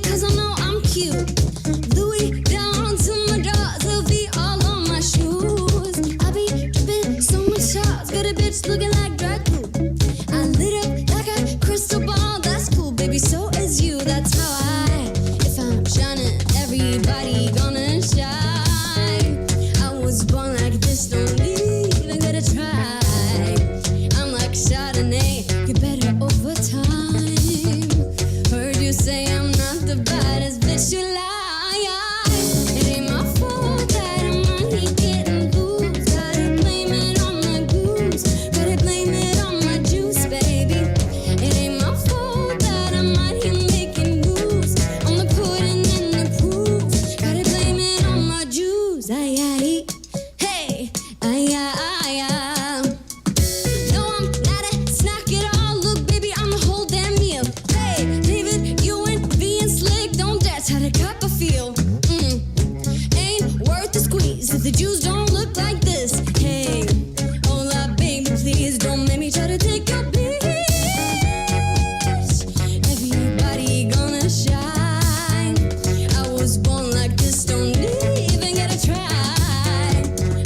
'cause I know I'm cute. Louis down to my drawers, LV all on my shoes. I be dripping so much shots, got a bitch looking like Dracula. I lit up like a crystal ball, that's cool, baby, so is you. That's how if I'm shining, everybody gonna shine. I was born like this, don't even gotta try. I'm like Chardonnay, get better over time. Heard you say I'm not the baddest bitch, you lie. It ain't my fault that I'm only getting loose. Gotta blame it on my goose, gotta blame it on my juice, baby. It ain't my fault that I'm out here making moves. I'm the pudding and the proof, gotta blame it on my juice. Ay, ay, hey, ay, ay, ay. No, I'm not a snack at all. Look, baby, I'm the whole damn meal. Hey, David, you and being slick, don't dare try to cop a feel. Ain't worth the squeeze if the Jews don't look like this. Hey, hola, baby, please don't make me try to take your bitch. Everybody gonna shine. I was born like this, don't even gotta try.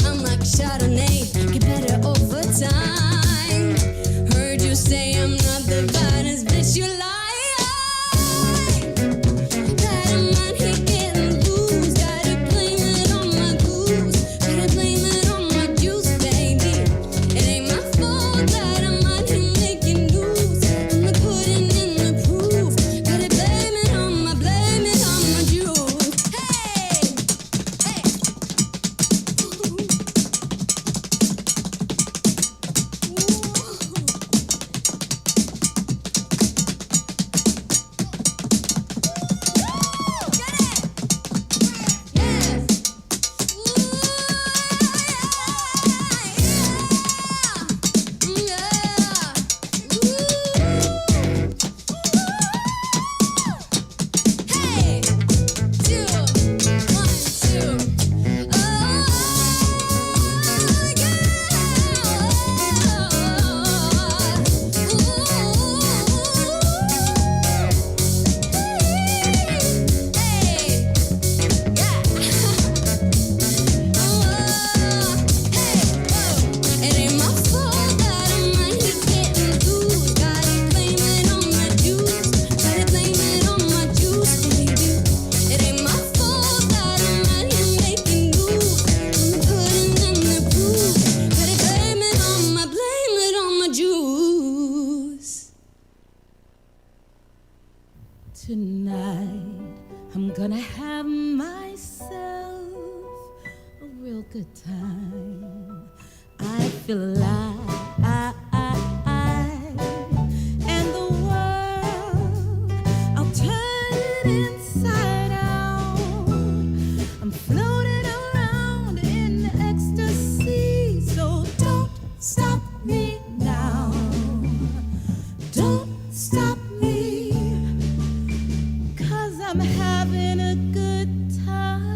I'm like Chardonnay, get better over time. Heard you say I'm not the baddest bitch, you lie. That I'm out here getting loose, gotta blame it on my goose, gotta blame it on my juice, baby. It ain't my fault that I'm out here making news. I'm the pudding in the proof, gotta blame it on my juice. Hey, hey. It ain't my fault that I'm out here getting loose. Gotta blame it on my juice, gotta blame it on my juice, baby. It ain't my fault that I'm out here making moves. I'm the pudding and the proof, gotta blame it on my juice. Tonight, I'm gonna have myself a real good time. I feel alive, and the world, I'll turn it inside out. I'm floating around in ecstasy, so don't stop me now. Don't stop me. 'Cause I'm having a good time.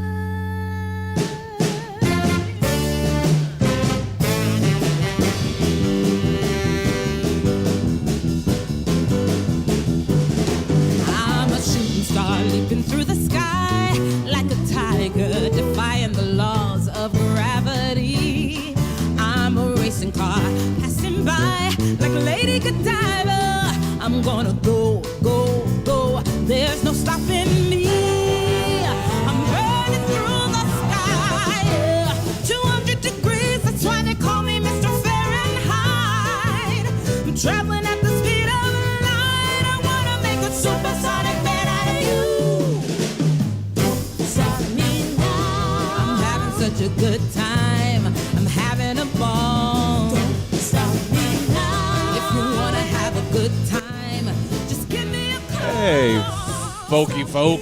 I'm a shooting star leaping through the sky like a tiger, defying the laws of gravity. I'm a racing car passing by like Lady Godiva. I'm gonna go, go, go. There's no stopping me. I'm burning through the sky. 200 degrees, that's why they call me Mr. Fahrenheit. I'm traveling at the speed of light. I wanna make a supersonic man out of you. Don't stop me now. I'm having such a good time. I'm having a ball. Don't stop me now. If you wanna have a good time, just give me a call. Hey, folky folk.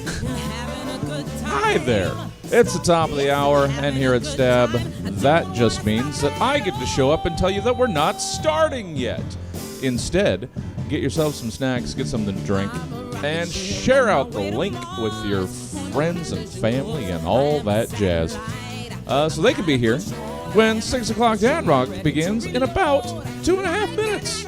Hi there. It's the top of the hour, and here at Stab, that just means that I get to show up and tell you that we're not starting yet. Instead, get yourself some snacks, get something to drink, and share out the link with your friends and family and all that jazz. So they can be here when 6 o'clock Dad Rock begins in about 2.5 minutes.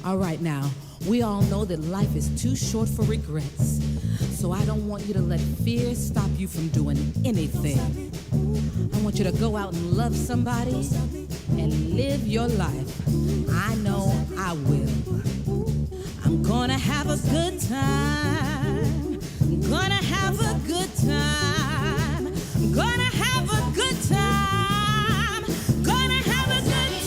All right, now, we all know that life is too short for regrets. So I don't want you to let fear stop you from doing anything. I want you to go out and love somebody and live your life. I know I will. I'm gonna have a good time. I'm gonna have a good time. I'm gonna have a good time. Gonna have a good time.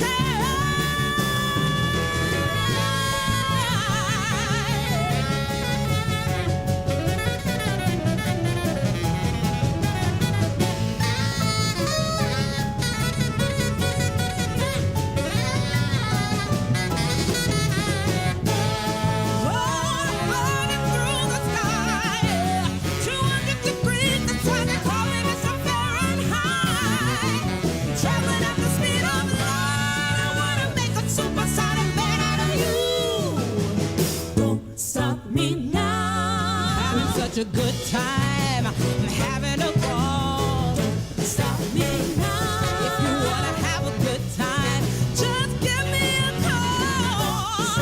A good time, I'm having a ball. Stop me now. If you wanna have a good time, just give me a call.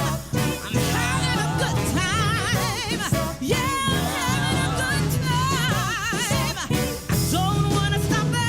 I'm having a good time. Yeah, I'm having a good time. I don't wanna stop at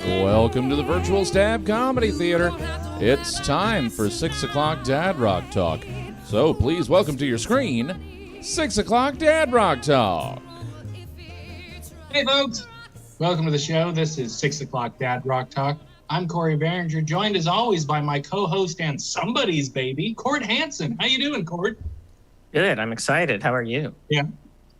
Welcome to the Virtual Stab Comedy Theater. It's time for 6 o'clock Dad Rock Talk. So please welcome to your screen, 6 o'clock Dad Rock Talk. Hey folks, welcome to the show. This is 6 o'clock Dad Rock Talk. I'm Corey Behringer, joined as always by my co-host and somebody's baby, Court Hansen. How you doing, Court? Good, I'm excited. How are you? Yeah,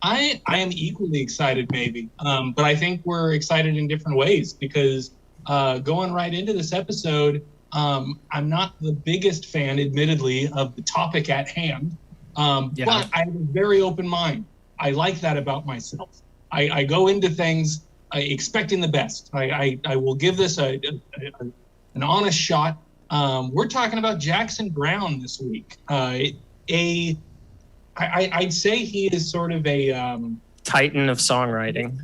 I am equally excited, maybe. But I think we're excited in different ways because going right into this episode, I'm not the biggest fan, admittedly, of the topic at hand. But I have a very open mind. I like that about myself. I go into things expecting the best. I will give this an honest shot. We're talking about Jackson Browne this week. I'd say he is sort of a titan of songwriting.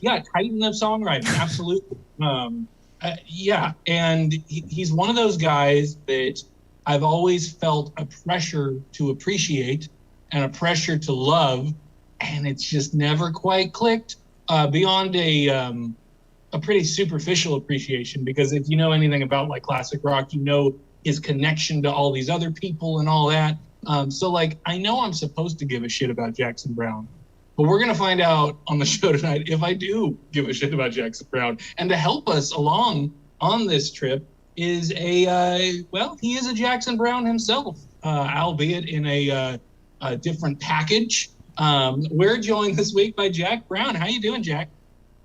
Yeah, titan of songwriting, absolutely. Yeah, and he's one of those guys that I've always felt a pressure to appreciate and a pressure to love, and it's just never quite clicked beyond a pretty superficial appreciation, because if you know anything about like classic rock, you know his connection to all these other people and all that. So like, I know I'm supposed to give a shit about Jackson Browne, but we're going to find out on the show tonight if I do give a shit about Jackson Browne. And to help us along on this trip is he is a Jackson Browne himself, albeit in a different package. We're joined this week by Jack Brown. How you doing, Jack?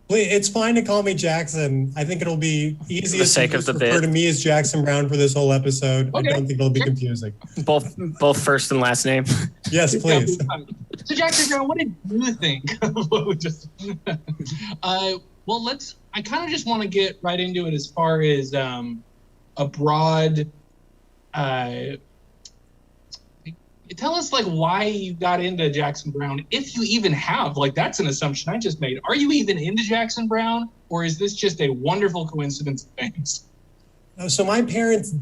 It's fine to call me Jackson. I think it'll be easiest to refer to me as Jackson Browne for this whole episode. Okay. I don't think it'll be confusing. Both first and last name. Yes, please. So Jackson Browne, what did you think of what we just? I kind of just want to get right into it as far as a broad. Tell us like why you got into Jackson Browne, if you even have. Like, that's an assumption I just made. Are you even into Jackson Browne, or is this just a wonderful coincidence of things? So my parents,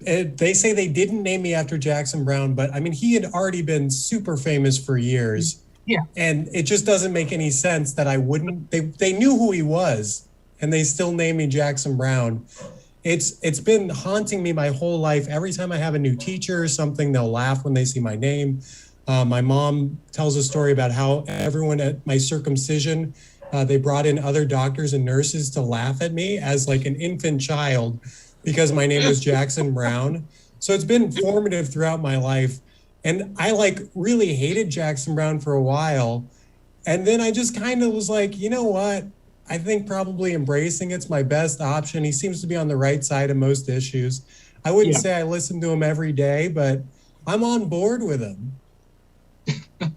they say they didn't name me after Jackson Browne, but I mean, he had already been super famous for years. Yeah. And it just doesn't make any sense that I wouldn't. They knew who he was, and they still named me Jackson Browne. It's been haunting me my whole life. Every time I have a new teacher or something, they'll laugh when they see my name. My mom tells a story about how everyone at my circumcision, they brought in other doctors and nurses to laugh at me as like an infant child because my name was Jackson Browne. So it's been formative throughout my life. And I like really hated Jackson Browne for a while. And then I just kind of was like, you know what? I think probably Embracing It's my best option. He seems to be on the right side of most issues. I wouldn't say I listen to him every day, but I'm on board with him.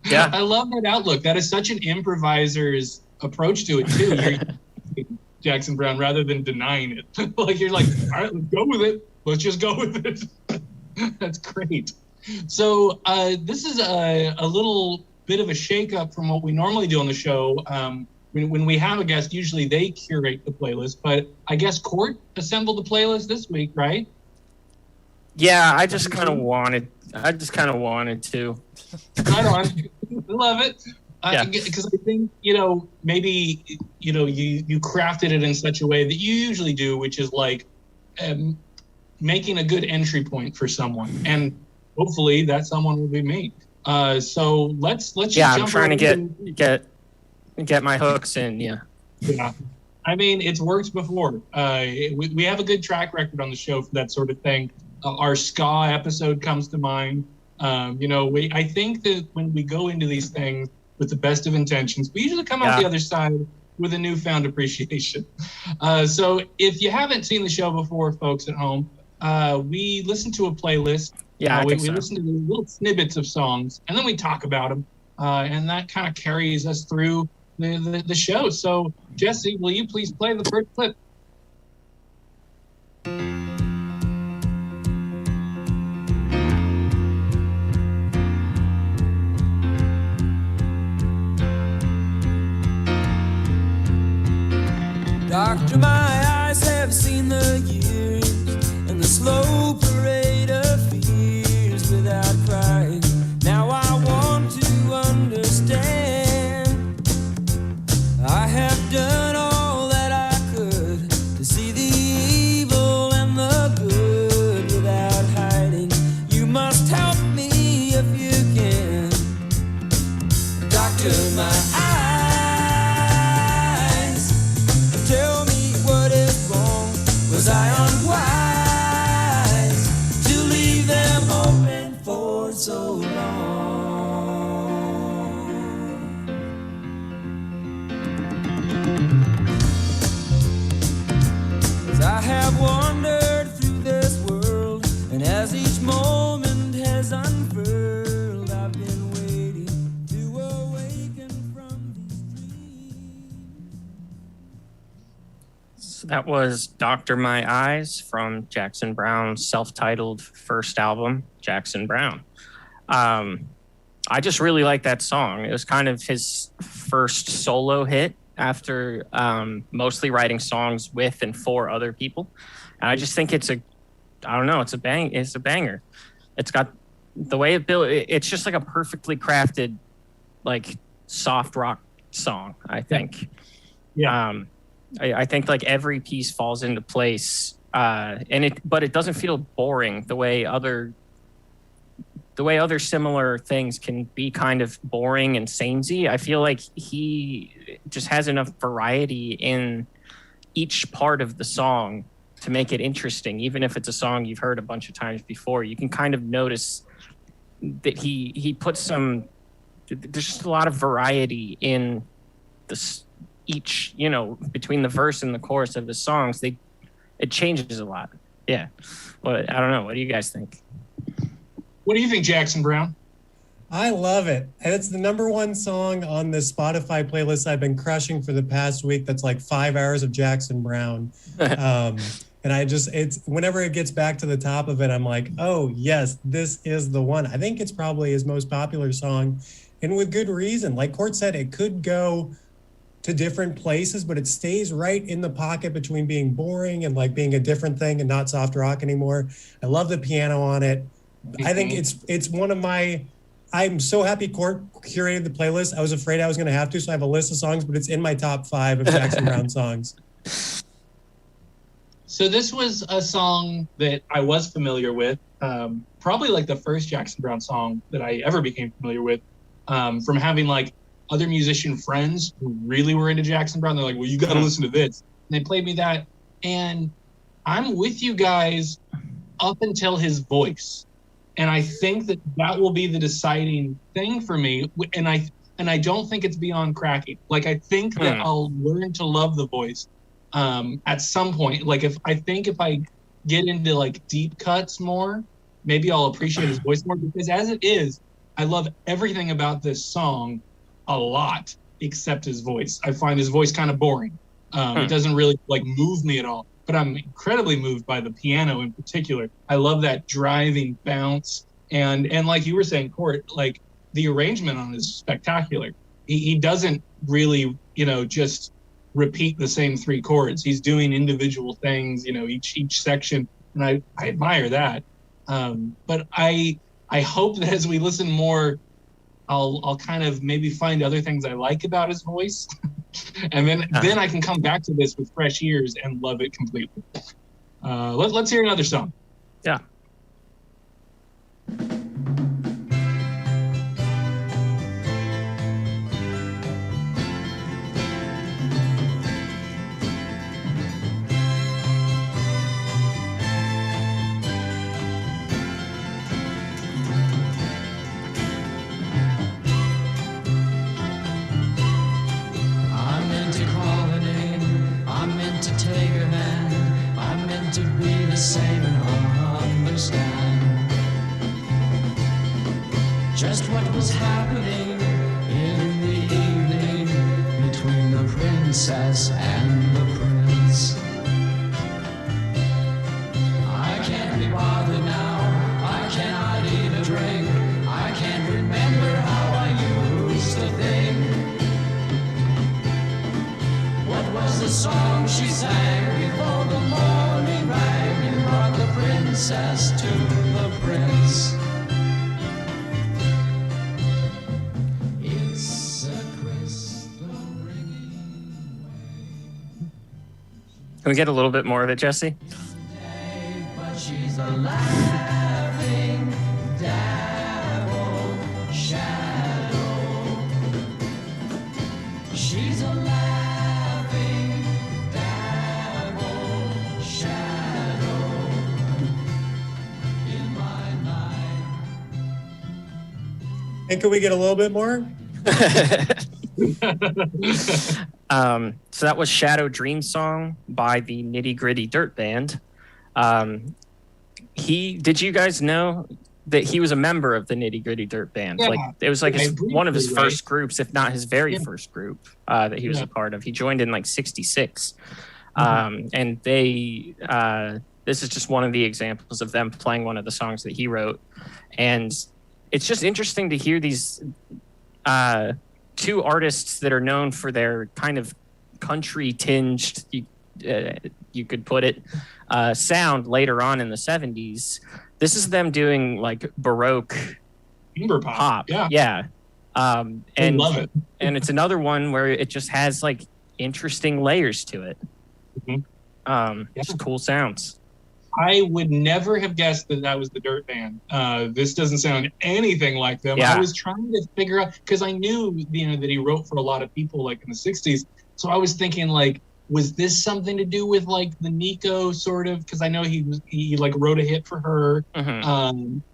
Yeah. I love that outlook. That is such an improviser's approach to it too. You're Jackson Browne rather than denying it. Like you're like, all right, let's go with it. Let's just go with it. That's great. So this is a little bit of a shakeup from what we normally do on the show. When we have a guest, usually they curate the playlist, but I guess Court assembled the playlist this week, right? Yeah, I just kind of wanted to. Right on. Love it. Yeah. Because I think, maybe, you crafted it in such a way that you usually do, which is like making a good entry point for someone. And hopefully that someone will be me. So let's just jump I'm trying to right get my hooks in. Yeah. Yeah. I mean, it's worked before. We have a good track record on the show for that sort of thing. Our ska episode comes to mind. I think that when we go into these things with the best of intentions, we usually come out the other side with a newfound appreciation. So if you haven't seen the show before, folks at home, we listen to a playlist. Yeah, we listen to little snippets of songs, and then we talk about them, and that kind of carries us through the show. So, Jesse, will you please play the first clip? Doctor, my eyes have seen the years and the slow parade of fears without crying. Now I want to understand. I have done all that I could to see the evil and the good without hiding. You must help me if you can. Doctor, my tell me what is wrong. Was I unwise to leave them open for so long? 'Cause I have wandered through this world, and as each moment has unfurled, I've been waiting to awaken from these dreams. That was Dr. My Eyes from Jackson Browne's self-titled first album, Jackson Browne. I just really like that song. It was kind of his first solo hit after mostly writing songs with and for other people. And I just think it's a banger. It's got the way it built. It's just like a perfectly crafted, like soft rock song, I think. Yeah. I think like every piece falls into place, but it doesn't feel boring the way other similar things can be kind of boring and samey. I feel like he just has enough variety in each part of the song to make it interesting. Even if it's a song you've heard a bunch of times before, you can kind of notice that he puts there's just a lot of variety in each, between the verse and the chorus of the songs. It changes a lot. Yeah. But I don't know. What do you guys think? What do you think, Jackson Browne? I love it. And it's the number one song on the Spotify playlist I've been crushing for the past week. That's like 5 hours of Jackson Browne. And it's whenever it gets back to the top of it, I'm like, oh yes, this is the one. I think it's probably his most popular song, and with good reason. Like Court said, it could go to different places, but it stays right in the pocket between being boring and like being a different thing and not soft rock anymore. I love the piano on it. I think it's one of I'm so happy Court curated the playlist. I was afraid I was going to have to, so I have a list of songs, but it's in my top 5 of Jackson Browne songs. So this was a song that I was familiar with, probably like the first Jackson Browne song that I ever became familiar with, from having like other musician friends who really were into Jackson Browne. They're like, well, you got to listen to this. And they played me that. And I'm with you guys up until his voice. And I think that will be the deciding thing for me. And and I don't think it's beyond cracking. Like, I think that I'll learn to love the voice at some point. Like, if I get into like deep cuts more, maybe I'll appreciate his voice more, because as it is, I love everything about this song a lot except his voice. I find his voice kind of boring. It doesn't really like move me at all, but I'm incredibly moved by the piano in particular. I love that driving bounce, and like you were saying, Court, like the arrangement on it is spectacular. He doesn't really, just repeat the same 3 chords. He's doing individual things, each section, and I admire that. But I hope that as we listen more, I'll kind of maybe find other things I like about his voice, and then I can come back to this with fresh ears and love it completely. Let's hear another song. Yeah. I'm meant to call her name, I'm meant to take her hand, I'm meant to be the same and understand just what was happening in the evening between the princess and the prince. I can't be bothered now, I cannot eat a drink, I can't remember how I used to think. What was the song she sang before the morning rang and brought the princess to the prince? It's a crystal ringing Can we get a little bit more of it, Jesse? way, but she's a laughing devil shadow. She's a laughing devil shadow in my night. And can we get a little bit more? So that was Shadow Dream Song by the Nitty Gritty Dirt Band. Did you guys know that he was a member of the Nitty Gritty Dirt Band? Yeah. Like it was like one of his Briefly, first groups, if not his very first group that he was a part of. He joined in like '66, and they. This is just one of the examples of them playing one of the songs that he wrote, and it's just interesting to hear these 2 artists that are known for their kind of country tinged, you could put it, sound later on in the 70s. This is them doing like Baroque Chamber pop. Yeah. I And love it. and it's another one where it just has like interesting layers to it. Just cool sounds. I would never have guessed that was the Dirt Band. This doesn't sound anything like them. Yeah. I was trying to figure out, because I knew that he wrote for a lot of people like in the 60s. So I was thinking like, was this something to do with like the Nico sort of? Because I know he like wrote a hit for her.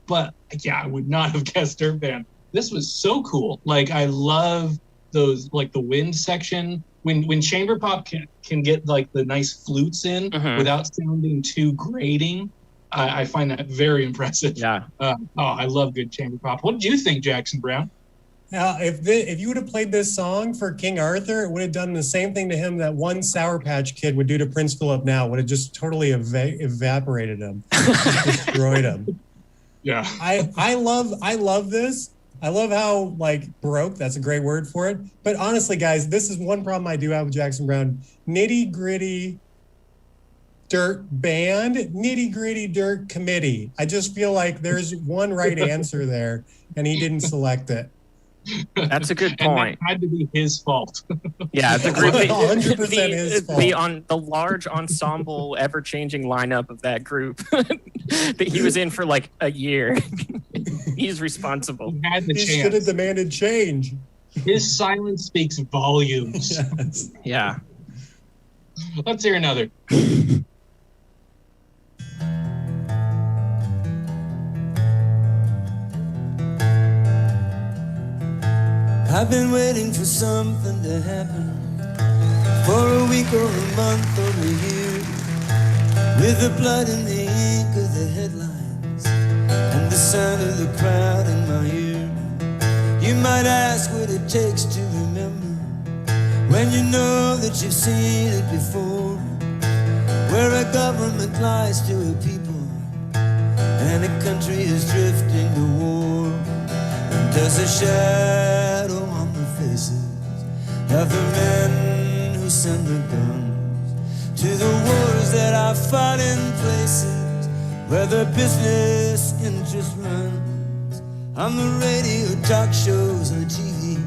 But yeah, I would not have guessed Dirt Band. This was so cool. Like I love those, like the wind section. When chamber pop can get like the nice flutes in without sounding too grating, I find that very impressive. Yeah. I love good chamber pop. What did you think, Jackson Brown? Now, if you would have played this song for King Arthur, it would have done the same thing to him that one Sour Patch Kid would do to Prince Philip now. Would have just totally evaporated him, destroyed him. Yeah. I love this. I love how like Baroque, that's a great word for it. But honestly, guys, this is one problem I do have with Jackson Brown. Nitty Gritty Dirt Band, Nitty Gritty Dirt Committee. I just feel like there's one right answer there, and he didn't select it. That's a good And point. that had to be his fault. Yeah, the group, 100% his fault. the large ensemble, ever-changing lineup of that group that he was in for like a year. He's responsible. He had the He should have chance. demanded change. His silence speaks volumes. Yes. Yeah. Let's hear another. I've been waiting for something to happen for a week or a month or a year, with the blood in the ink of the headlines and the sound of the crowd in my ear. You might ask what it takes to remember when you know that you've seen it before, where a government lies to a people and a country is drifting to war. And there's a shadow on the faces of the men who send their guns to the wars that are fought in places where the business interest runs. On the radio, talk shows, and TV,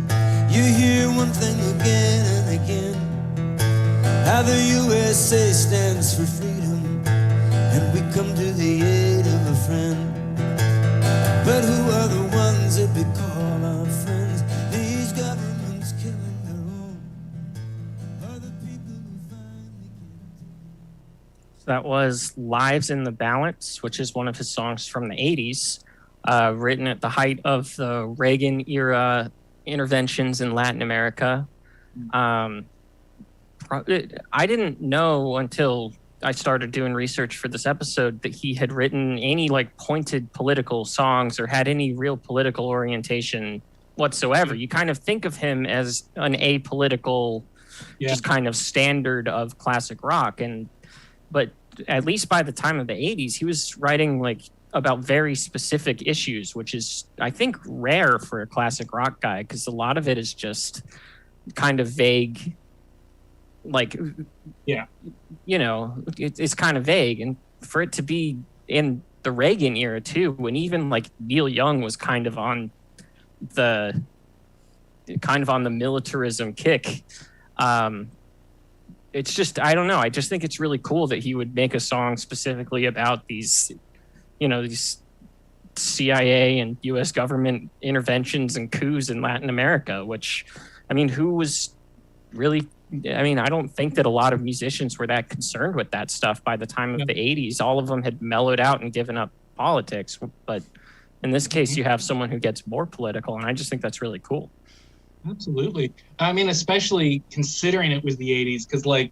you hear one thing again and again, how the USA stands for freedom, and we come to the aid of a friend. But who are the ones that we call our friends? These governments killing their own, are the people who finally get. That was Lives in the Balance, which is one of his songs from the 80s, written at the height of the Reagan era interventions in Latin America. I didn't know until I started doing research for this episode that he had written any like pointed political songs or had any real political orientation whatsoever. You kind of think of him as an apolitical, just kind of standard of classic rock. But at least by the time of the 80s, he was writing like about very specific issues, which is, I think, rare for a classic rock guy, because a lot of it is just kind of vague. Like, you know, it's kind of vague. And for it to be in the Reagan era too, when even like Neil Young was kind of on the militarism kick, it's just, I don't know. I just think it's really cool that he would make a song specifically about these, you know, these CIA and U.S. government interventions and coups in Latin America, which, I mean, who was really, I mean, I don't think that a lot of musicians were that concerned with that stuff by the time of the 80s. All of them had mellowed out and given up politics. But in this case, you have someone who gets more political, and I just think that's really cool. Absolutely. I mean, especially considering it was the 80s, because like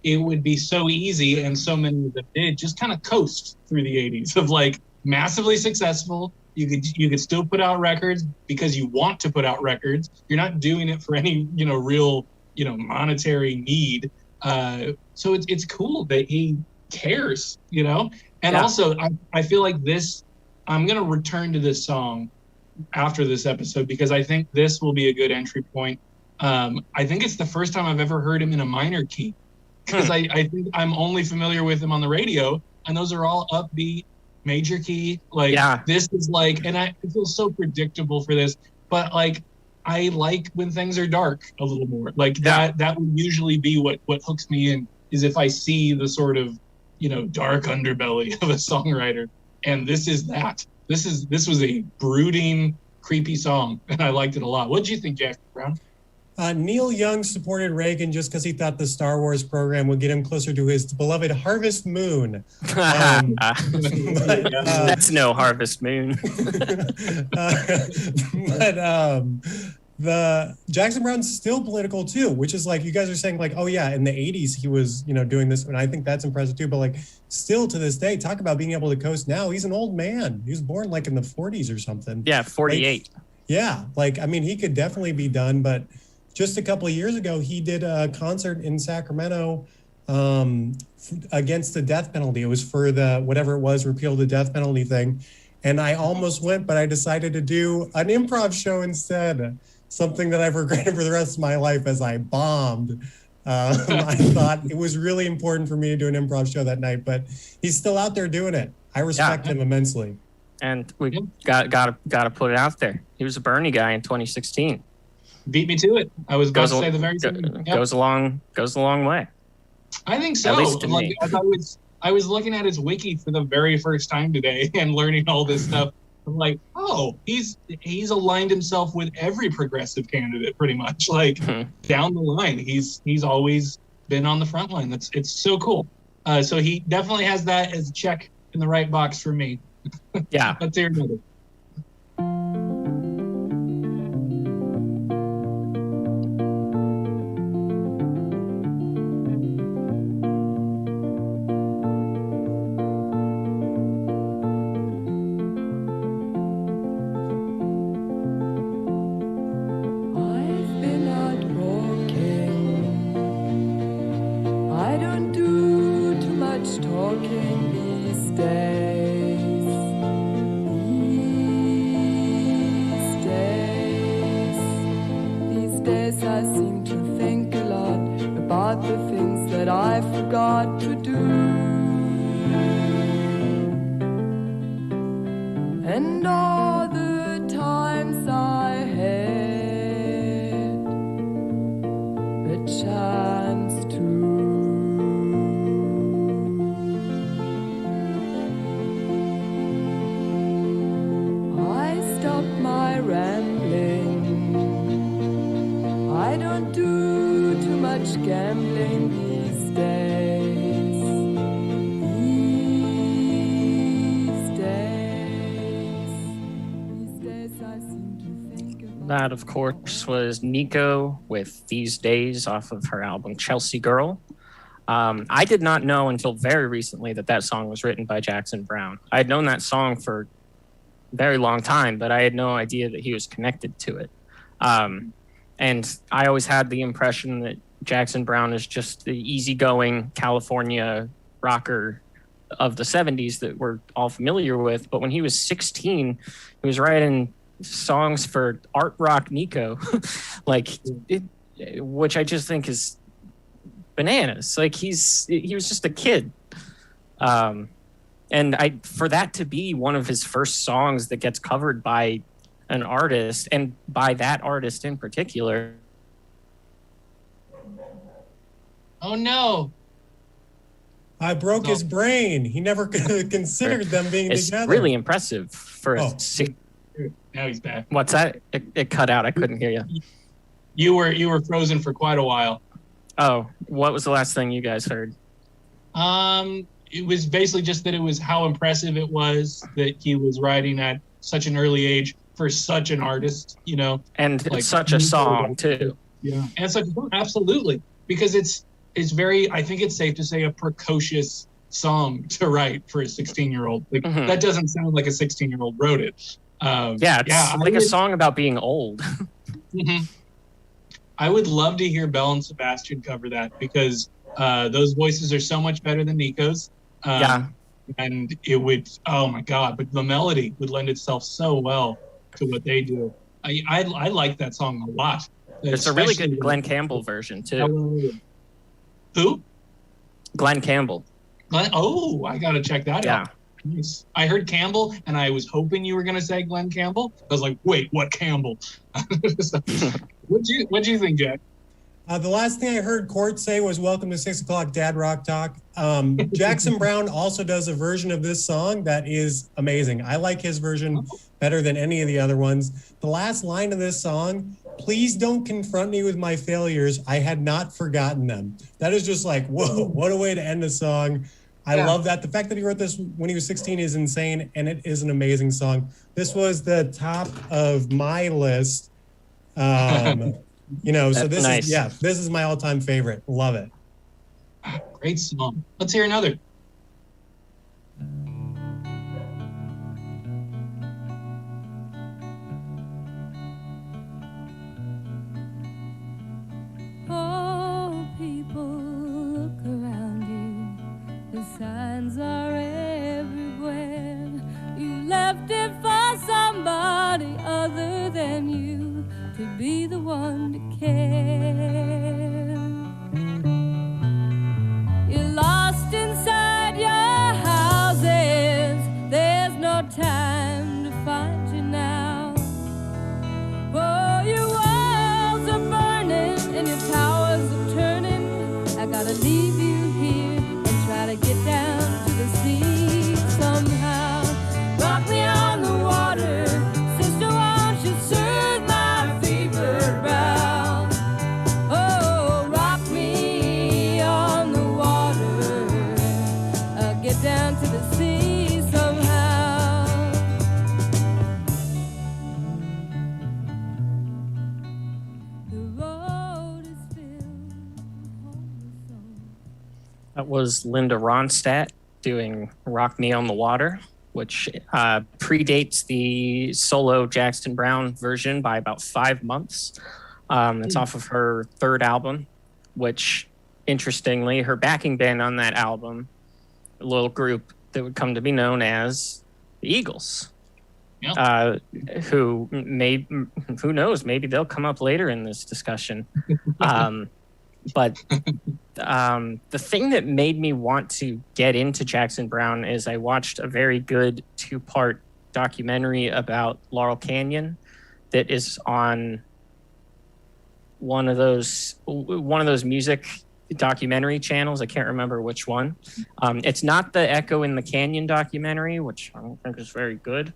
it would be so easy, and so many of them did, just kind of coast through the 80s of like massively successful. You could still put out records because you want to put out records. You're not doing it for any, you know, real, you know, monetary need. So it's cool that he cares, you know? And also I feel like this, I'm going to return to this song after this episode, because I think this will be a good entry point. I think it's the first time I've ever heard him in a minor key, because I think I'm only familiar with him on the radio, and those are all upbeat major key. Like this is like, and I feel so predictable for this, but like I like when things are dark a little more. Like that would usually be what hooks me in, is if I see the sort of, you know, dark underbelly of a songwriter. And this is that. This was a brooding, creepy song, and I liked it a lot. What did you think, Jackson Browne? Neil Young supported Reagan just because he thought the Star Wars program would get him closer to his beloved Harvest Moon. That's no Harvest Moon. The Jackson Browne's still political too, which is like, you guys are saying like, oh yeah, in the 80s he was, you know, doing this, and I think that's impressive too, but like still to this day, talk about being able to coast now. He's an old man. He was born like in the 40s or something. Yeah, 48. Like, yeah, like, I mean, he could definitely be done, but just a couple of years ago, he did a concert in Sacramento against the death penalty. It was for the, whatever it was, repeal the death penalty thing. And I almost went, but I decided to do an improv show instead. Something that I've regretted for the rest of my life, as I bombed. I thought it was really important for me to do an improv show that night, but he's still out there doing it. I respect him immensely. And we got to put it out there. He was a Bernie guy in 2016. Beat me to it. I was about to say the very same. Goes a long way. I think so. At least to me. I was looking at his wiki for the very first time today and learning all this stuff. I'm like, oh, he's aligned himself with every progressive candidate pretty much. Like down the line, he's always been on the front line. It's so cool. So he definitely has that as a check in the right box for me. Yeah. Let's hear another. days I seem to think a lot about the things that I forgot to do. And all the times I had the chance to. I stopped my rambling. I don't do too much gambling these days. These days I seem to think about. That, of course, was Nico with These Days off of her album Chelsea Girl. I did not know until very recently that song was written by Jackson Browne. I had known that song for a very long time, but I had no idea that he was connected to it. And I always had the impression that Jackson Browne is just the easygoing California rocker of the 70s that we're all familiar with. But when he was 16, he was writing songs for art rock Nico, which I just think is bananas. Like he was just a kid. And for that to be one of his first songs that gets covered by an artist, and by that artist in particular. Oh no! I broke his brain. He never considered them being It's together. really impressive for a Now he's back. What's that? It cut out. I couldn't hear you. You were frozen for quite a while. Oh, what was the last thing you guys heard? It was basically just that it was how impressive it was that he was writing at such an early age for such an artist, you know. And Like, such a song too. Yeah, and such absolutely, because it's very. I think it's safe to say a precocious song to write for a 16-year-old. Like that doesn't sound like a 16-year-old wrote it. It's like a song about being old. I would love to hear Belle and Sebastian cover that, because those voices are so much better than Nico's. And it would, oh my God, but the melody would lend itself so well to what they do. I like that song a lot. It's a really good Glenn Campbell version too. Who? Glenn Campbell. Oh, I gotta check that out. Nice. I heard Campbell, and I was hoping you were gonna say Glenn Campbell. I was like, wait, what Campbell? What'd you think, Jack? The last thing I heard Court say was "Welcome to 6 o'clock Dad Rock Talk." Jackson Browne also does a version of this song that is amazing. I like his version better than any of the other ones. The last line of this song, "Please don't confront me with my failures. I had not forgotten them." That is just like, whoa, what a way to end a song. I love that. The fact that he wrote this when he was 16 is insane, and it is an amazing song. This was the top of my list. So this nice. This is my all-time favorite. Love it. Great song. Let's hear another. Oh, people, look around you. The signs are everywhere. You left it for somebody other than you to be the one to care. You're lost inside your houses. There's no time to find you now. Oh, your walls are burning and your towers are turning. I gotta leave you here and try to get down to the sea somehow. Rock me on the water, sister, won't you soothe my fever brow? Oh, rock me on the water, I'll get down to the sea somehow. The road is filled with homeless souls. That was Linda Ronstadt doing "Rock Me on the Water," which predates the solo Jackson Browne version by about 5 months. It's off of her third album, which, interestingly, her backing band on that album, a little group that would come to be known as the Eagles. who knows, maybe they'll come up later in this discussion. But the thing that made me want to get into Jackson Browne is I watched a very good 2-part documentary about Laurel Canyon that is on one of those music documentary channels. I can't remember which one. It's not the Echo in the Canyon documentary, which I don't think is very good.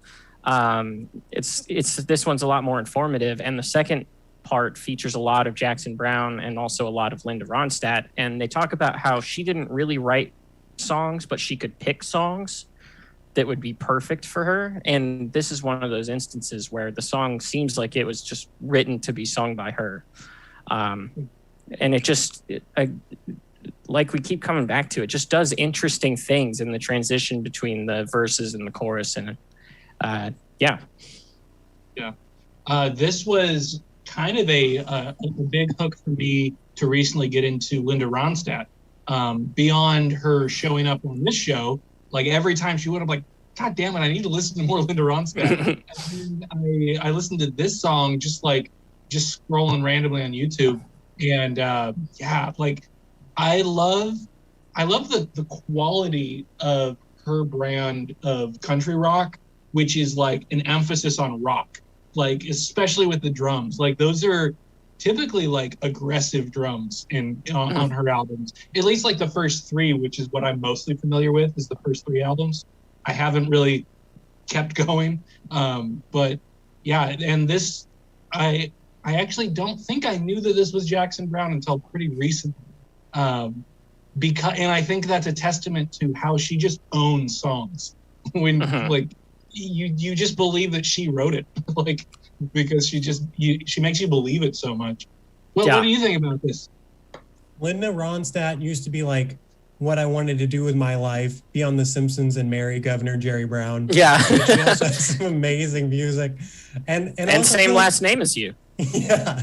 It's this one's a lot more informative, and the second part features a lot of Jackson Browne and also a lot of Linda Ronstadt, and they talk about how she didn't really write songs, but she could pick songs that would be perfect for her. And this is one of those instances where the song seems like it was just written to be sung by her. And it just, like we keep coming back to, it just does interesting things in the transition between the verses and the chorus. And this was kind of a big hook for me to recently get into Linda Ronstadt. Beyond her showing up on this show, like every time she went, I'm like, God damn it, I need to listen to more Linda Ronstadt. And I listened to this song just scrolling randomly on YouTube, and like I love the quality of her brand of country rock, which is like an emphasis on rock, like especially with the drums. Like those are typically like aggressive drums on her albums, at least like the first 3, which is what I'm mostly familiar with, is the first 3 albums. I haven't really kept going, but yeah. And this, I actually don't think I knew that this was Jackson Browne until pretty recently, and I think that's a testament to how she just owns songs. When like you just believe that she wrote it, like, because she makes you believe it so much. What do you think about this? Linda Ronstadt used to be like what I wanted to do with my life, be on The Simpsons and marry Governor Jerry Brown. Yeah. She also has some amazing music. And same last name as you. Yeah.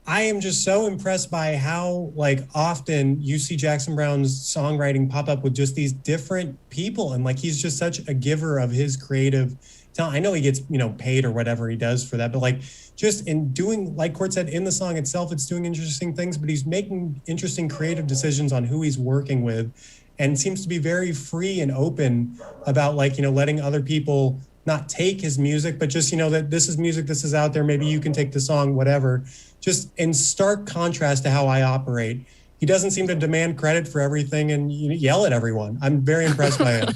I am just so impressed by how like often you see Jackson Browne's songwriting pop up with just these different people. And like, he's just such a giver of his creative talent. I know he gets, paid or whatever he does for that, but like just in doing, like Court said, in the song itself, it's doing interesting things, but he's making interesting creative decisions on who he's working with, and seems to be very free and open about like, letting other people not take his music, but just, that this is music, this is out there. Maybe you can take the song, whatever. Just in stark contrast to how I operate. He doesn't seem to demand credit for everything and yell at everyone. I'm very impressed by him.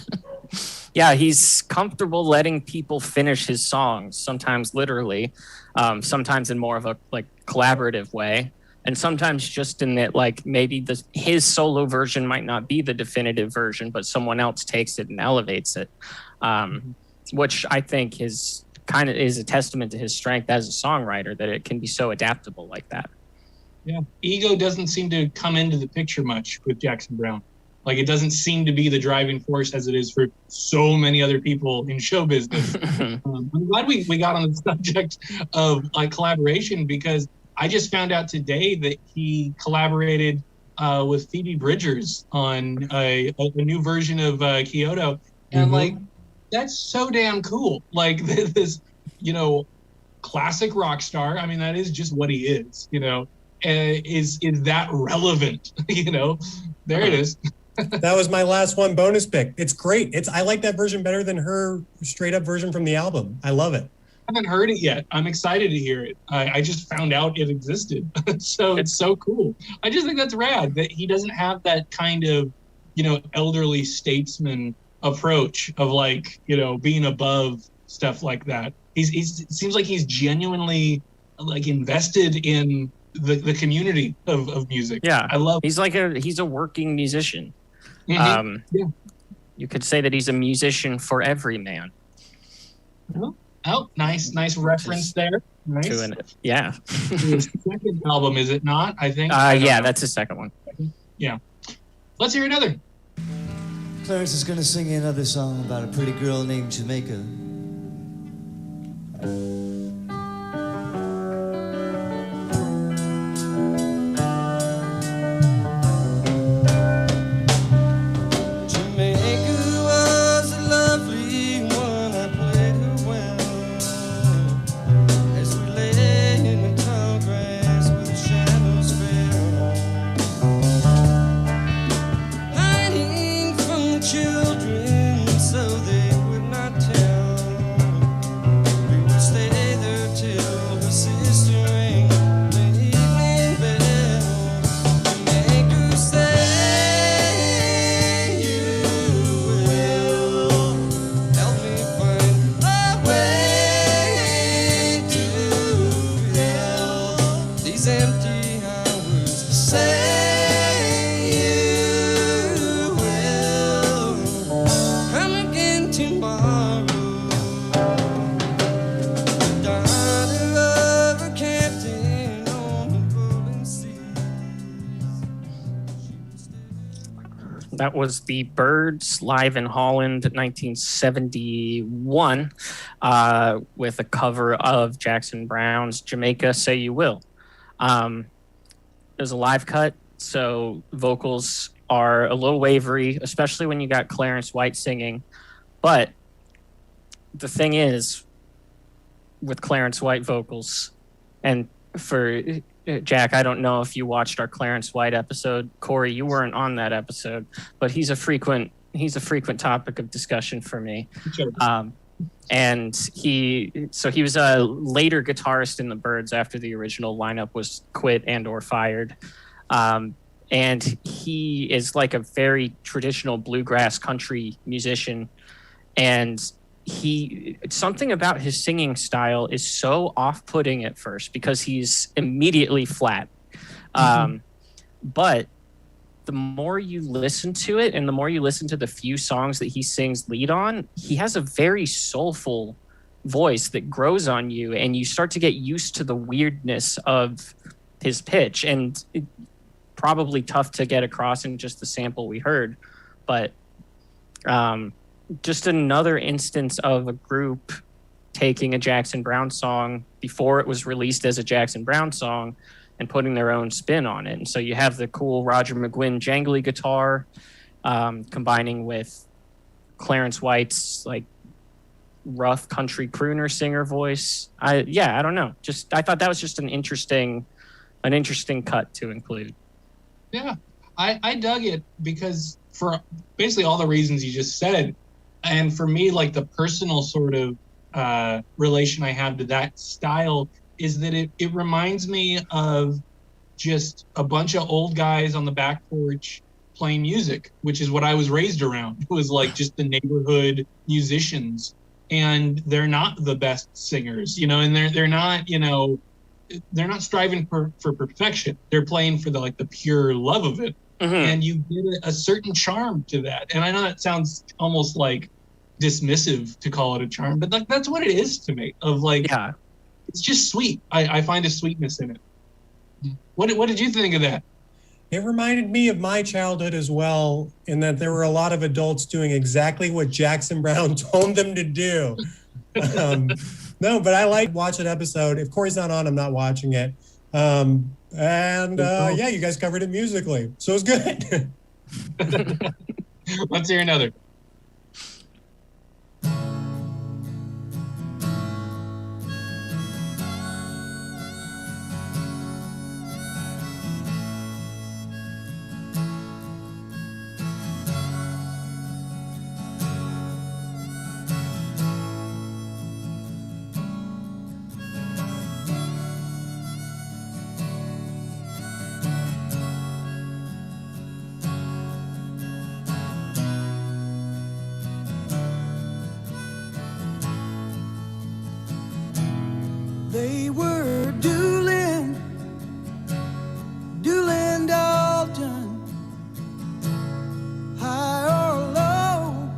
Yeah, he's comfortable letting people finish his songs, sometimes literally, sometimes in more of a like collaborative way, and sometimes just in that like maybe his solo version might not be the definitive version, but someone else takes it and elevates it, which I think is a testament to his strength as a songwriter, that it can be so adaptable like that. Yeah, ego doesn't seem to come into the picture much with Jackson Browne. Like, it doesn't seem to be the driving force as it is for so many other people in show business. I'm glad we got on the subject of like collaboration, because I just found out today that he collaborated with Phoebe Bridgers on a new version of Kyoto. And like, that's so damn cool. Like this, classic rock star. I mean, that is just what he is, is that relevant? There it is. That was my last one bonus pick. It's great. I like that version better than her straight up version from the album. I love it. I haven't heard it yet. I'm excited to hear it. I just found out it existed. So it's so cool. I just think that's rad that he doesn't have that kind of, elderly statesman approach of like, being above stuff like that. It seems like he's genuinely like invested in the community of music. Yeah. I love he's a working musician. You could say that he's a musician for every man. Oh, nice reference there. Nice. Yeah. His second album, is it not? I think. That's his second one. Yeah. Let's hear another. Clarence is going to sing another song about a pretty girl named Jamaica. Jamaica was a lovely these empty hours. Say you will come again tomorrow. Daughter of a captain on the rolling seas. That was the Byrds live in Holland, 1971, with a cover of Jackson Browne's Jamaica Say You Will. It was a live cut, so vocals are a little wavery, especially when you got Clarence White singing. But the thing is, with Clarence White vocals, and for Jack, I don't know if you watched our Clarence White episode. Corey, you weren't on that episode, but he's a frequent topic of discussion for me. Sure. And he was a later guitarist in the Byrds after the original lineup was quit and or fired. And he is like a very traditional bluegrass country musician. And something about his singing style is so off-putting at first because he's immediately flat. But the more you listen to it and the more you listen to the few songs that he sings lead on, he has a very soulful voice that grows on you, and you start to get used to the weirdness of his pitch. And probably tough to get across in just the sample we heard, but just another instance of a group taking a Jackson Browne song before it was released as a Jackson Browne song and putting their own spin on it. And so you have the cool Roger McGuinn jangly guitar combining with Clarence White's like rough country crooner singer voice. I don't know. I thought that was just an interesting cut to include. Yeah, I dug it because for basically all the reasons you just said. And for me, like the personal sort of relation I have to that style is that it reminds me of just a bunch of old guys on the back porch playing music, which is what I was raised around. It was like just the neighborhood musicians, and they're not the best singers, and they're not, they're not striving for perfection. They're playing for the pure love of it. Mm-hmm. And you get a certain charm to that. And I know that sounds almost like dismissive to call it a charm, but that's what it is to me. It's just sweet. I find a sweetness in it. What did you think of that? It reminded me of my childhood as well, in that there were a lot of adults doing exactly what Jackson Browne told them to do. No, but I like watching an episode. If Corey's not on, I'm not watching it. You guys covered it musically, so it's good. Let's hear another. They were Doolin Dalton, high or low,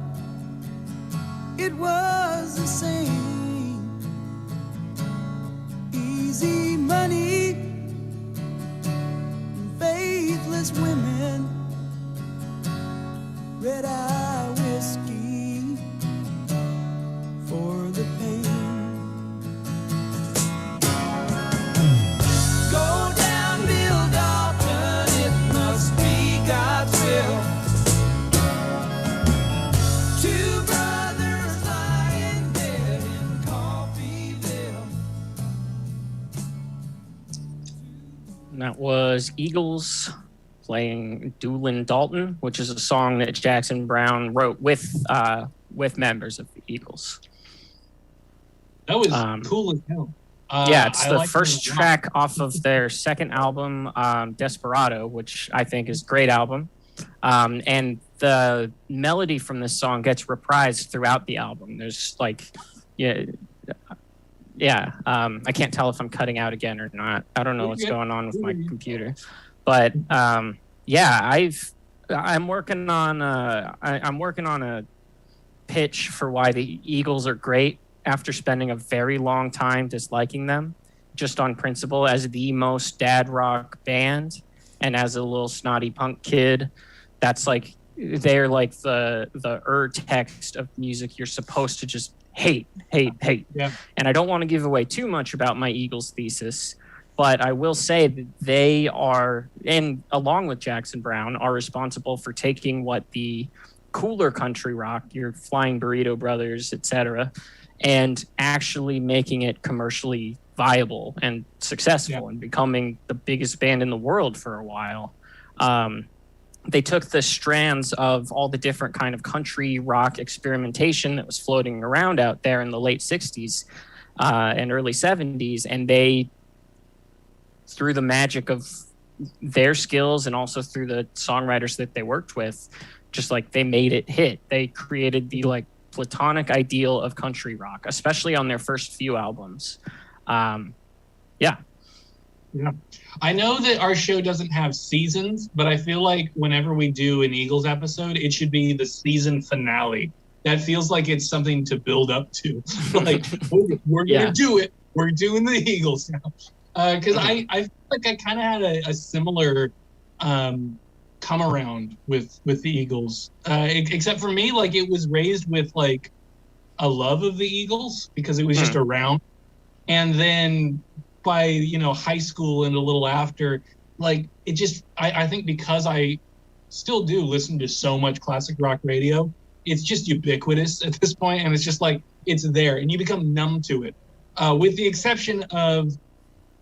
it was the same. Easy money, faithless women, red-eye whiskey for the pain. That was Eagles playing Doolin Dalton, which is a song that Jackson Browne wrote with members of the Eagles. That was cool as hell. It's the first track off of their second album, Desperado, which I think is a great album. And the melody from this song gets reprised throughout the album. There's Yeah, I can't tell if I'm cutting out again or not. I don't know what's good. going on with my computer, but yeah, I'm working on I'm working on a pitch for why the Eagles are great after spending a very long time disliking them, just on principle as the most dad rock band, and as a little snotty punk kid, that's like they're like the text of music you're supposed to just hate. Yeah. And I don't want to give away too much about my Eagles thesis, but I will say that they are, and along with Jackson Browne, are responsible for taking what the cooler country rock, your Flying Burrito Brothers, etc., and actually making it commercially viable and successful and becoming the biggest band in the world for a while. They took the strands of all the different kind of country rock experimentation that was floating around out there in the late 60s and early 70s, and they, through the magic of their skills and also through the songwriters that they worked with, just like they made it hit. They created the like platonic ideal of country rock, especially on their first few albums. Yeah. I know that our show doesn't have seasons, but I feel like whenever we do an Eagles episode, it should be the season finale. That feels like it's something to build up to. Like, we're going to do it. We're doing the Eagles now. Because I feel like I kind of had a similar come around with the Eagles. Except for me, like, it was raised with, like, a love of the Eagles because it was just around. And then by, high school and a little after, like, it just, I think because I still do listen to so much classic rock radio, it's just ubiquitous at this point, and it's just like, it's there, and you become numb to it. With the exception of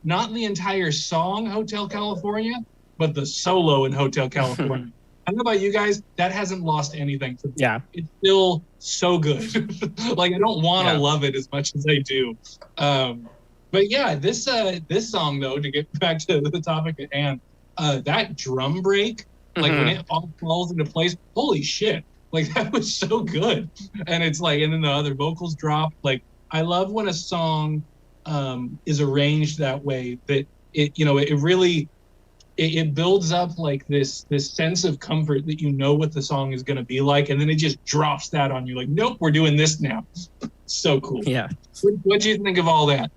not the entire song, Hotel California, but the solo in Hotel California. I don't know about you guys, that hasn't lost anything for me. Yeah. It's still so good. Like, I don't want to love it as much as I do. But yeah, this song, though, to get back to the topic at hand, that drum break, like when it all falls into place, holy shit. Like, that was so good. And it's like, and then the other vocals drop. Like, I love when a song is arranged that way, that it really, it builds up like this sense of comfort that you know what the song is going to be like, and then it just drops that on you. Like, nope, we're doing this now. So cool. Yeah. What do you think of all that?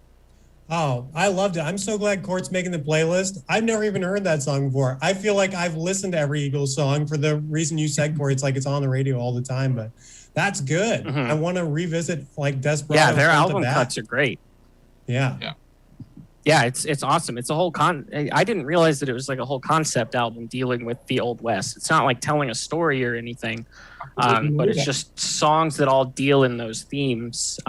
Oh, I loved it. I'm so glad Court's making the playlist. I've never even heard that song before. I feel like I've listened to every Eagles song for the reason you said, Court. It's like it's on the radio all the time, but that's good. I want to revisit like Desperado. Yeah, their album cuts are great. Yeah. Yeah, it's awesome. It's a whole I didn't realize that it was like a whole concept album dealing with the Old West. It's not like telling a story or anything, but it's just songs that all deal in those themes.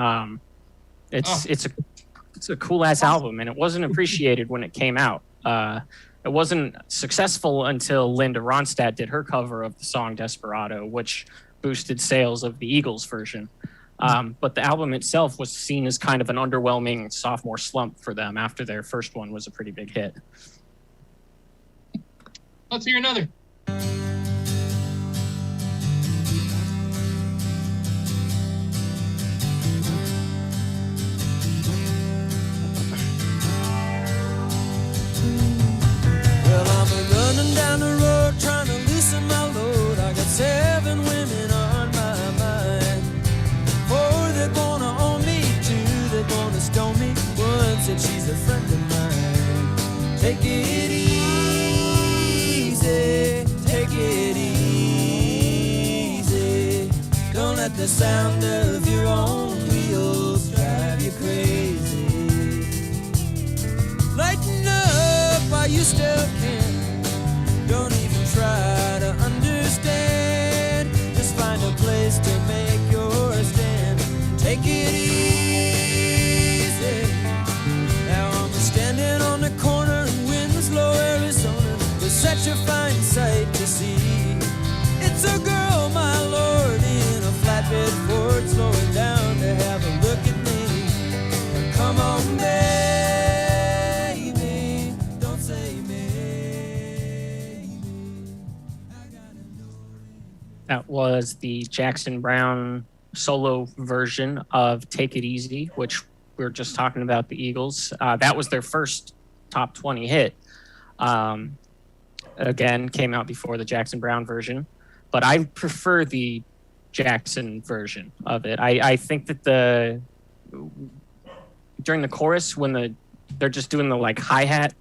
It's a cool ass album, and it wasn't appreciated when it came out. It wasn't successful until Linda Ronstadt did her cover of the song Desperado, which boosted sales of the Eagles version. But the album itself was seen as kind of an underwhelming sophomore slump for them after their first one was a pretty big hit. Let's hear another. Well, I'm running down the road trying to loosen my load. I got 7 women on my mind. 4 they're gonna own me, 2 they're gonna stone me. 1 said she's a friend of mine. Take it easy, take it easy. Don't let the sound of your own wheels drive you crazy. Lighten up while you still can. Don't even try to understand. Just find a place to make your stand. Take it easy. Now I'm standing on the corner in Winslow, Arizona. There's such a fine sight to see. It's a girl, my lord, in a flatbed Ford, slowing down to have a look at me. Come on, baby, don't say maybe. That was the Jackson Browne solo version of Take It Easy, which we were just talking about the Eagles. That was their first top 20 hit. Again, came out before the Jackson Browne version, but I prefer the Jackson version of it. I think that during the chorus, when they're just doing the like hi-hat,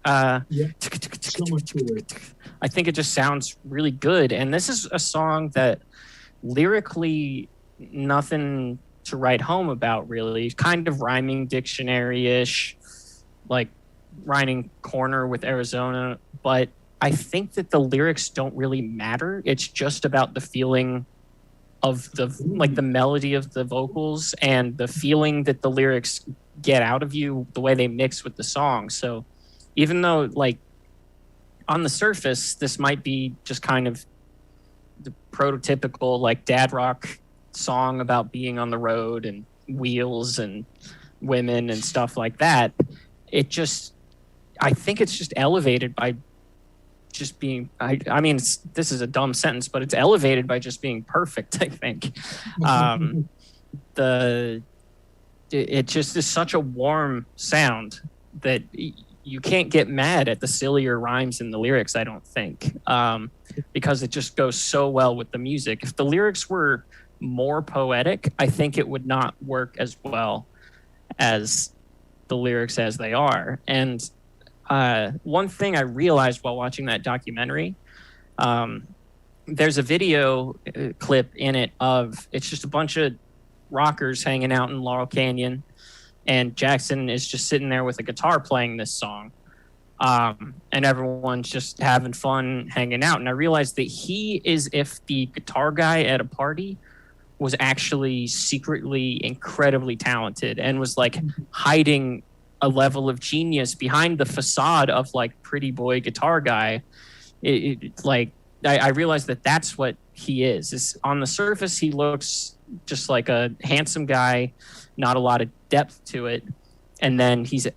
So much cooler. I think it just sounds really good. And this is a song that lyrically nothing to write home about, really. Kind of rhyming dictionary-ish, like rhyming corner with Arizona. But I think that the lyrics don't really matter. It's just about the feeling of the melody of the vocals and the feeling that the lyrics get out of you, the way they mix with the song. So even though, like, on the surface, this might be just kind of the prototypical, like, dad rock song about being on the road and wheels and women and stuff like that, I think it's just elevated by just being, I mean, this is a dumb sentence, but it's elevated by just being perfect, I think. It just is such a warm sound that you can't get mad at the sillier rhymes in the lyrics, I don't think, because it just goes so well with the music. If the lyrics were more poetic, I think it would not work as well as the lyrics as they are. And one thing I realized while watching that documentary, there's a video clip in it of, it's just a bunch of rockers hanging out in Laurel Canyon, and Jackson is just sitting there with a guitar playing this song, and everyone's just having fun hanging out. And I realized that he is if the guitar guy at a party was actually secretly incredibly talented and was like hiding a level of genius behind the facade of like pretty boy guitar guy. I realized that that's what he is on the surface. He looks just like a handsome guy, not a lot of depth to it. And then he's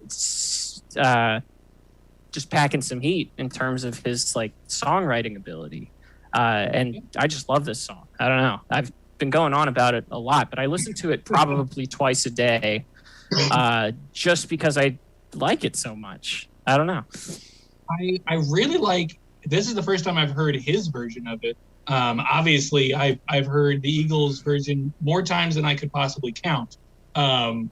just packing some heat in terms of his like songwriting ability. And I just love this song. I don't know. I've been going on about it a lot, but I listen to it probably twice a day, just because I like it so much. I don't know. I really like, this is the first time I've heard his version of it. Obviously, I've heard the Eagles version more times than I could possibly count. And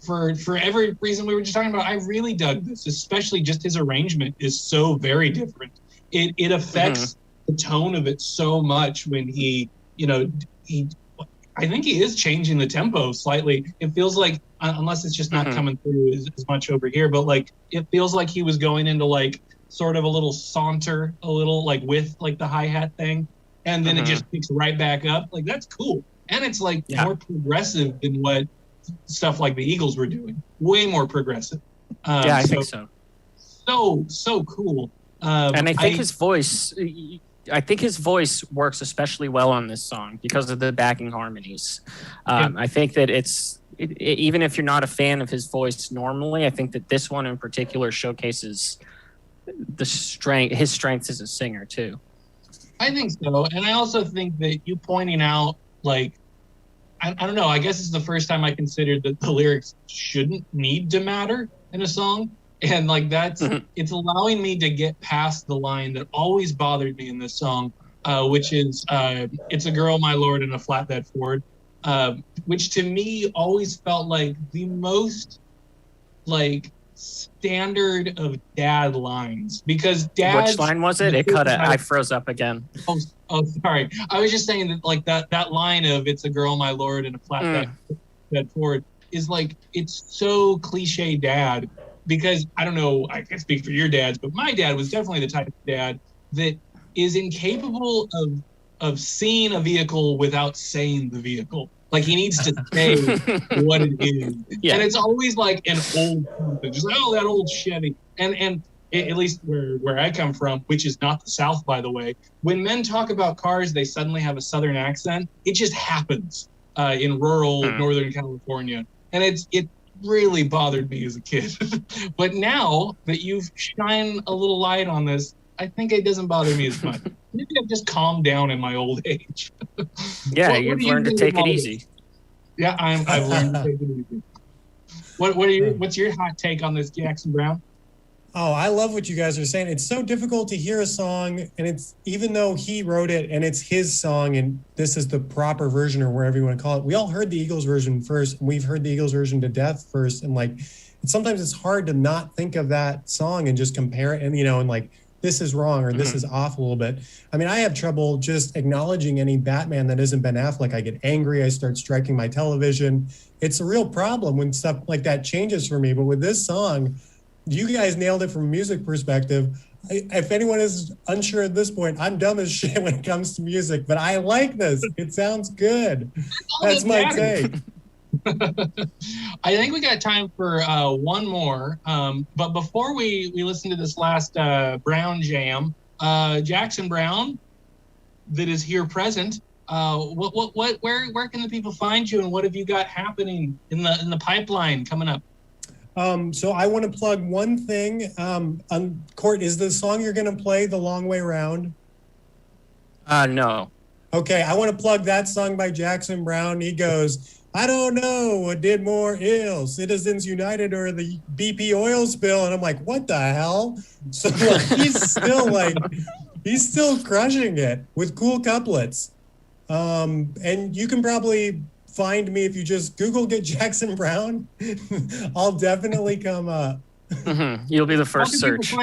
for every reason we were just talking about, I really dug this, especially just his arrangement is so very different. It affects the tone of it so much when I think he is changing the tempo slightly. It feels like, unless it's just not coming through as much over here, but like, it feels like he was going into like sort of a little saunter, a little like with like the hi-hat thing. And then it just picks right back up. Like, that's cool. And it's like more progressive than what stuff like the Eagles were doing. Way more progressive. I think so. So cool. And I think his voice works especially well on this song because of the backing harmonies. I think that even if you're not a fan of his voice normally, I think that this one in particular showcases his strengths as a singer too. I think so. And I also think that you pointing out, like, I don't know, I guess it's the first time I considered that the lyrics shouldn't need to matter in a song. And like it's allowing me to get past the line that always bothered me in this song, which is, it's a girl, my lord, in a flatbed Ford, which to me always felt like the most like standard of dad lines, because dad. Which line was it? It cut out. I froze up again. Oh, sorry. I was just saying that like that line of "It's a girl, my lord, in a flatbed Ford" is like, it's so cliche dad. Because I don't know, I can't speak for your dads, but my dad was definitely the type of dad that is incapable of seeing a vehicle without saying the vehicle. Like, he needs to say what it is. Yeah. And it's always like an old something, just like, oh, that old Chevy. And at least where I come from, which is not the South, by the way, when men talk about cars, they suddenly have a Southern accent. It just happens in rural Northern California. And it really bothered me as a kid. But now that you've shined a little light on this, I think it doesn't bother me as much. Maybe I've just calmed down in my old age. Yeah, you've learned to take it easy. Yeah, I've learned to take it easy. What's your hot take on this Jackson Browne? Oh, I love what you guys are saying. It's so difficult to hear a song, and it's even though he wrote it and it's his song, and this is the proper version or wherever you want to call it. We all heard the Eagles version first, and we've heard the Eagles version to death first, and like sometimes it's hard to not think of that song and just compare it, and and like this is wrong or this is off a little bit. I mean, I have trouble just acknowledging any Batman that isn't Ben Affleck. I get angry. I start striking my television. It's a real problem when stuff like that changes for me. But with this song, you guys nailed it from a music perspective. If anyone is unsure at this point, I'm dumb as shit when it comes to music, but I like this. It sounds good. That's my take. I think we got time for one more. But before we listen to this last Brown jam, Jackson Browne, that is here present. Where can the people find you, and what have you got happening in the pipeline coming up? So I want to plug one thing. Court, is the song you're going to play The Long Way Round? No. Okay, I want to plug that song by Jackson Browne. He goes, I don't know what did more ill, Citizens United or the BP oil spill. And I'm like, what the hell? So he's still crushing it with cool couplets. And you can probably find me if you just Google get Jackson Browne. I'll definitely come up. You'll be the first search.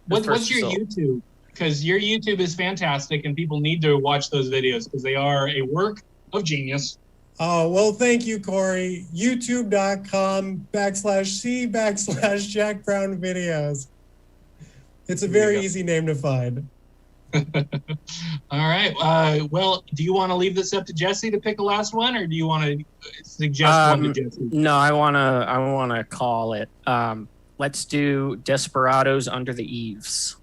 What's your YouTube? Because your YouTube is fantastic and people need to watch those videos because they are a work of genius. Oh, well, thank you, Corey. YouTube.com/C/Jack Browne videos. It's a very easy name to find. All right. Well, do you want to leave this up to Jesse to pick a last one, or do you want to suggest one to Jesse? No, I wanna call it. Let's do Desperados Under the Eaves.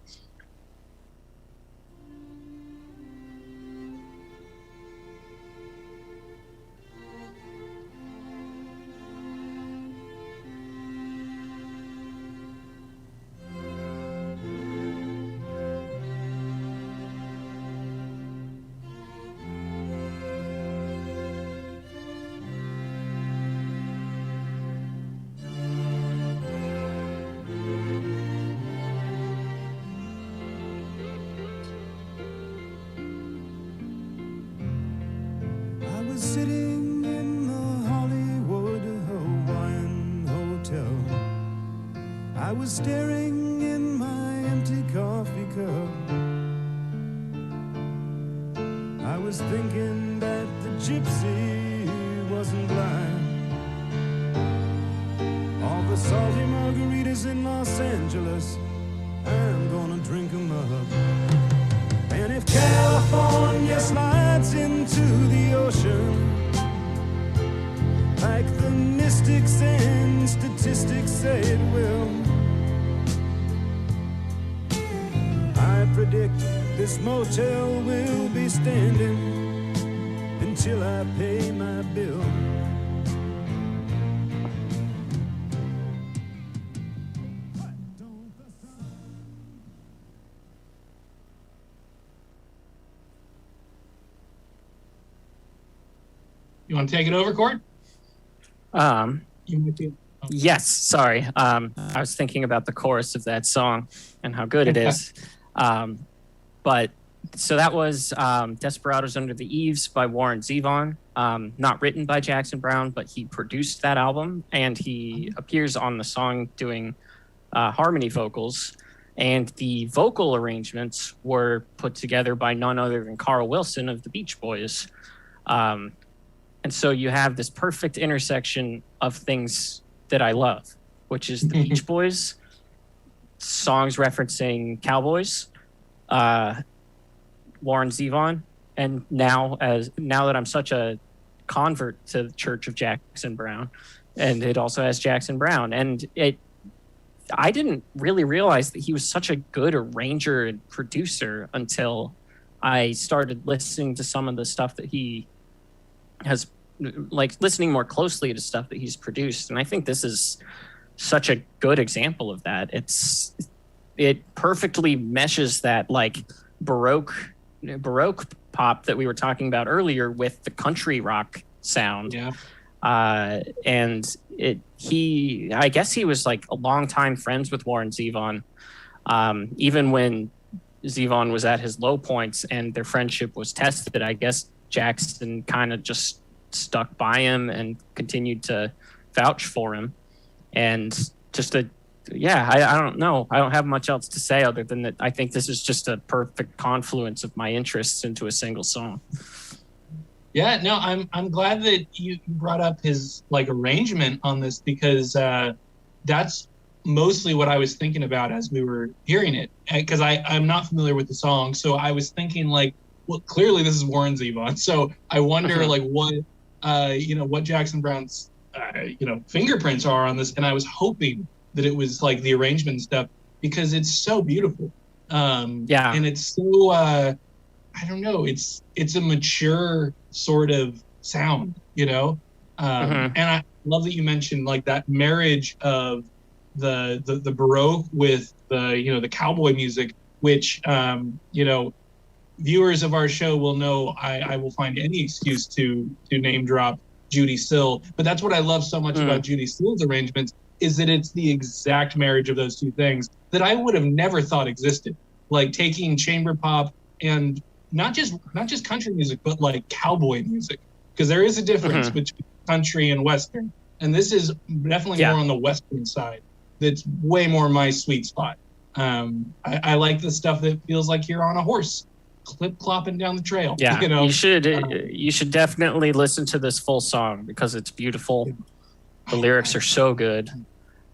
Sitting in the Hollywood Hawaiian Hotel, I was staring in my empty coffee cup. I was thinking that the gypsy wasn't blind. All the salty margaritas in Los Angeles, I'm gonna drink 'em up. And if California slides into the ocean, like the mystics and statistics say it will, I predict this motel will be standing until I pay my bill. You want to take it over, Court? Yes, sorry. I was thinking about the chorus of that song and how good it is. But so that was Desperados Under the Eaves by Warren Zevon. Not written by Jackson Browne, but he produced that album and he appears on the song doing harmony vocals. And the vocal arrangements were put together by none other than Carl Wilson of the Beach Boys. And so you have this perfect intersection of things that I love, which is the Beach Boys, songs referencing cowboys, Warren Zevon, and now that I'm such a convert to the Church of Jackson Browne, and it also has Jackson Browne, and I didn't really realize that he was such a good arranger and producer until I started listening to some of the stuff that he has, like listening more closely to stuff that he's produced. And I think this is such a good example of that. It perfectly meshes that like Baroque pop that we were talking about earlier with the country rock sound. Yeah. And I guess he was like a longtime friends with Warren Zevon, even when Zevon was at his low points and their friendship was tested. I guess Jackson kind of just stuck by him and continued to vouch for him. And just I don't know. I don't have much else to say other than that I think this is just a perfect confluence of my interests into a single song. Yeah, no, I'm glad that you brought up his like arrangement on this, because that's mostly what I was thinking about as we were hearing it, because I'm not familiar with the song, so I was thinking like, well, clearly this is Warren Zevon, so I wonder like what Jackson Browne's fingerprints are on this, and I was hoping that it was like the arrangement and stuff, because it's so beautiful. And it's so I don't know, it's a mature sort of sound, and I love that you mentioned like that marriage of the Baroque with the cowboy music, which viewers of our show will know I will find any excuse to name drop Judy Sill. But that's what I love so much about Judy Sill's arrangements, is that it's the exact marriage of those two things that I would have never thought existed. Like taking chamber pop and not just country music, but like cowboy music, because there is a difference between country and Western. And this is definitely more on the Western side. That's way more my sweet spot. I like the stuff that feels like you're on a horse, clip-clopping down the trail. Yeah, you should definitely listen to this full song because it's beautiful. The lyrics are so good.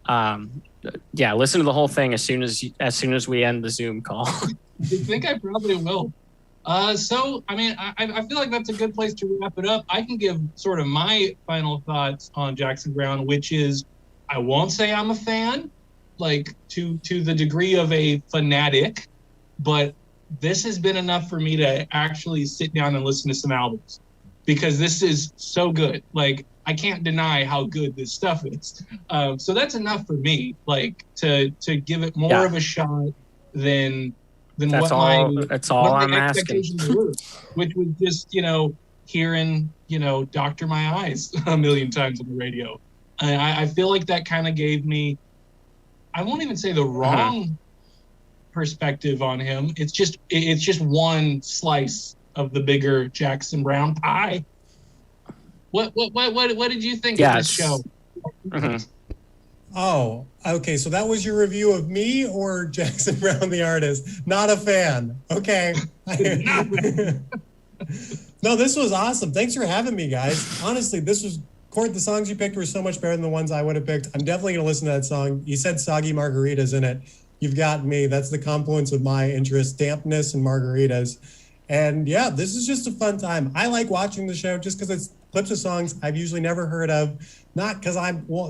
Listen to the whole thing as soon as we end the Zoom call. I think I probably will. So, I mean, I feel like that's a good place to wrap it up. I can give sort of my final thoughts on Jackson Browne, which is, I won't say I'm a fan, like to the degree of a fanatic, but this has been enough for me to actually sit down and listen to some albums, because this is so good. Like, I can't deny how good this stuff is. So that's enough for me, like to give it more of a shot than that's all I'm asking. were, which was just hearing Doctor My Eyes a million times on the radio. I feel like that kind of gave me, I won't even say the wrong perspective on him. It's just one slice of the bigger Jackson Browne pie. What did you think of this show? Oh, okay. So that was your review of me or Jackson Browne, the artist? Not a fan. Okay. No, this was awesome. Thanks for having me, guys. Honestly, Court, the songs you picked were so much better than the ones I would have picked. I'm definitely going to listen to that song. You said Soggy Margaritas in it. You've got me. That's the confluence of my interest, dampness and margaritas. And yeah, this is just a fun time. I like watching the show just because it's clips of songs I've usually never heard of. Not because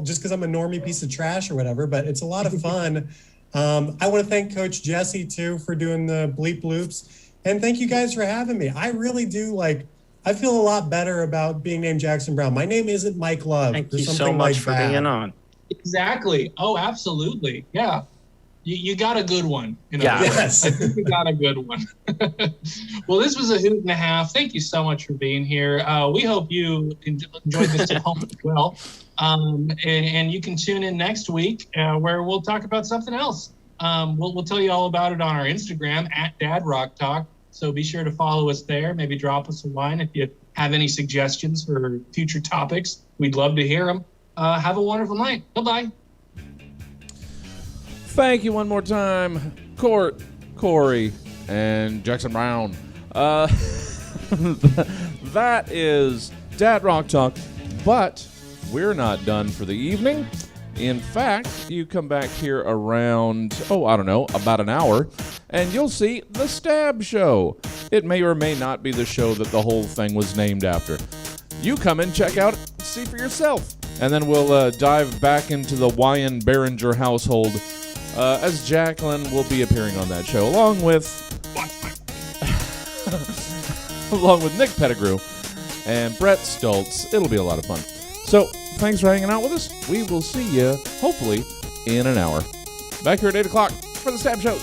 just because I'm a normie piece of trash or whatever, but it's a lot of fun. I want to thank Coach Jesse too for doing the bleep loops. And thank you guys for having me. I really do I feel a lot better about being named Jackson Browne. My name isn't Mike Love. Thank you so much for being on. Exactly. Oh, absolutely. Yeah. You got a good one. Yes. I think you got a good one. Well, this was a hoot and a half. Thank you so much for being here. We hope you enjoyed this at home as well. And you can tune in next week where we'll talk about something else. We'll tell you all about it on our Instagram at Dad Rock Talk. So be sure to follow us there. Maybe drop us a line if you have any suggestions for future topics. We'd love to hear them. Have a wonderful night. Bye-bye. Thank you one more time, Court, Corey, and Jackson Browne. That is Dad Rock Talk, but we're not done for the evening. In fact, you come back here around, about an hour, and you'll see The Stab Show. It may or may not be the show that the whole thing was named after. You come and check out, see for yourself. And then we'll dive back into the Wyan Behringer household, as Jacqueline will be appearing on that show, along with Nick Pettigrew and Brett Stoltz. It'll be a lot of fun. So, thanks for hanging out with us. We will see you, hopefully, in an hour. Back here at 8 o'clock for The Stab Show.